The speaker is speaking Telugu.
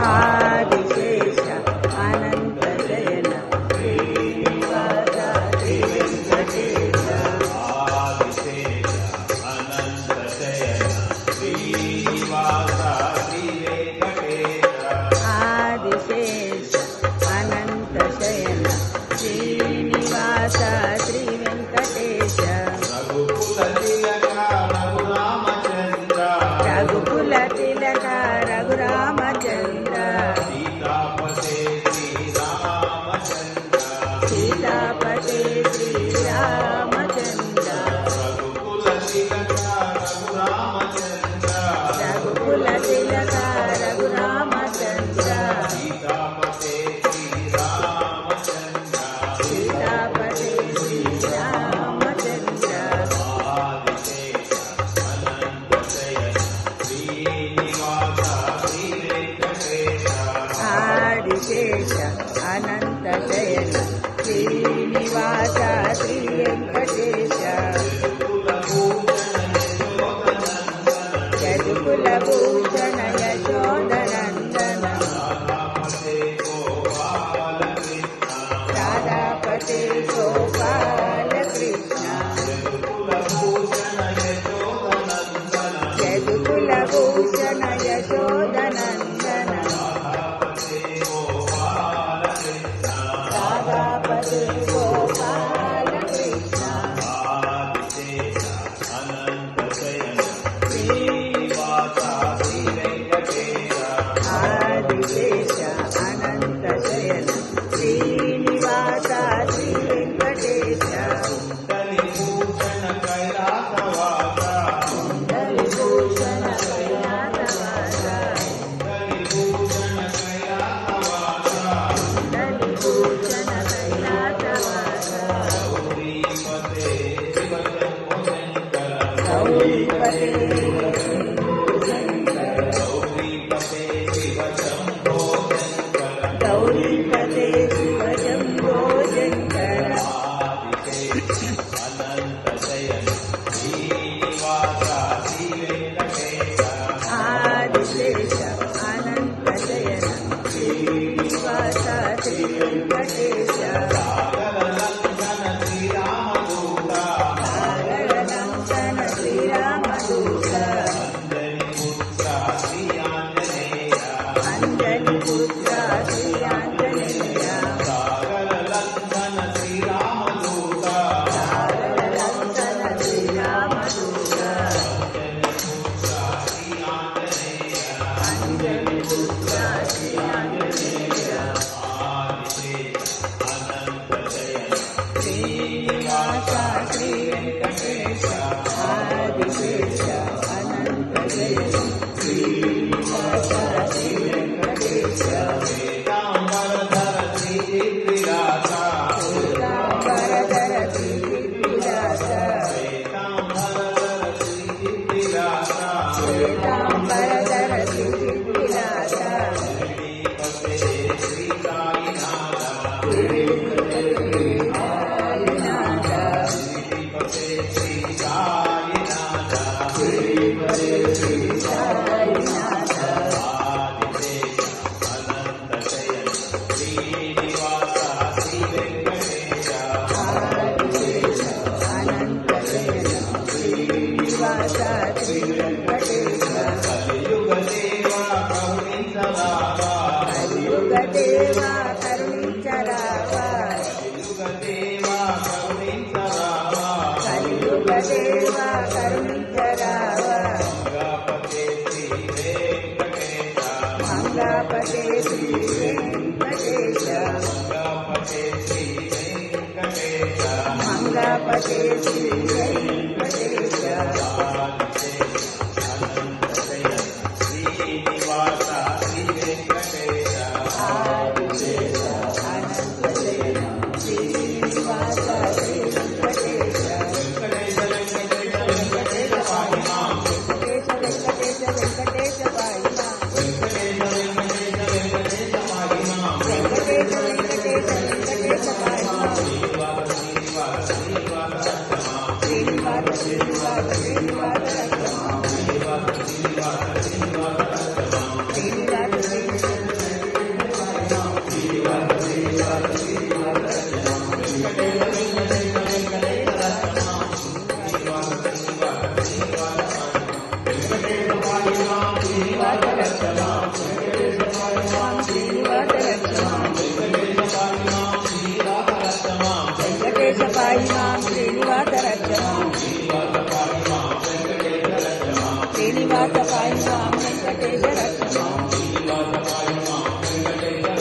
ఆదిశేష అనంత శయన శ్రీనివాస శ్రీ వెంకటేశ ఆదిశేష అనంత శయన శ్రీనివాస శ్రీ వెంకటేశ రఘుకుల తిలక రఘురామచంద్ర సీతాపతే శ్రీరామచంద్ర రఘుకుల తిలక రఘురామచంద్ర సీతాపతే శ్రీరామచంద్ర ఆదిశేష అనంత శయన శ్రీనివాస శ్రీ వెంకటేశ యదుకుల భూషణ యశోదనందన రాధాపతే గోపాల కృష్ణ యదుకుల భూషణ యశోదనందన రాధాపతే గోపాల కృష్ణ ఆదిశేష అనంత శయన శ్రీనివాస శ్రీ వెంకటేశ కుండలిభూషణ కైలాసవాస కుండలిభూషణ కైలాసవాస గౌరీపతే గౌరీపతే శివ శంభో శంకర ఆదిశేష అనంత శయన శ్రీనివాస శ్రీ వెంకటేశ సాగరనందన శ్రీరామదూత అంజని పుత్ర శ్రీ ఆంజనేయ సాగరనందన శ్రీరామదూత అంజని పుత్ర శ్రీ ఆంజనేయ శ్రీనివాస శ్రీ వెంకటేశ ఆదిశేష అనంత శయన శ్రీనివాస శ్రీ వెంకటేశ పీతాంబరధర శ్రీ విలాస పీతాంబరధర శ్రీ విలాస శ్రీనివాస శ్రీ వెంకటేశ వెంకటేశపాయి మాం శ్రీనివాస రక్షమాం శ్రీనివాసపాయి మాం వెంకటేశ రక్షమాం శ్రీనివాసపాయి మాం వెంకటేశ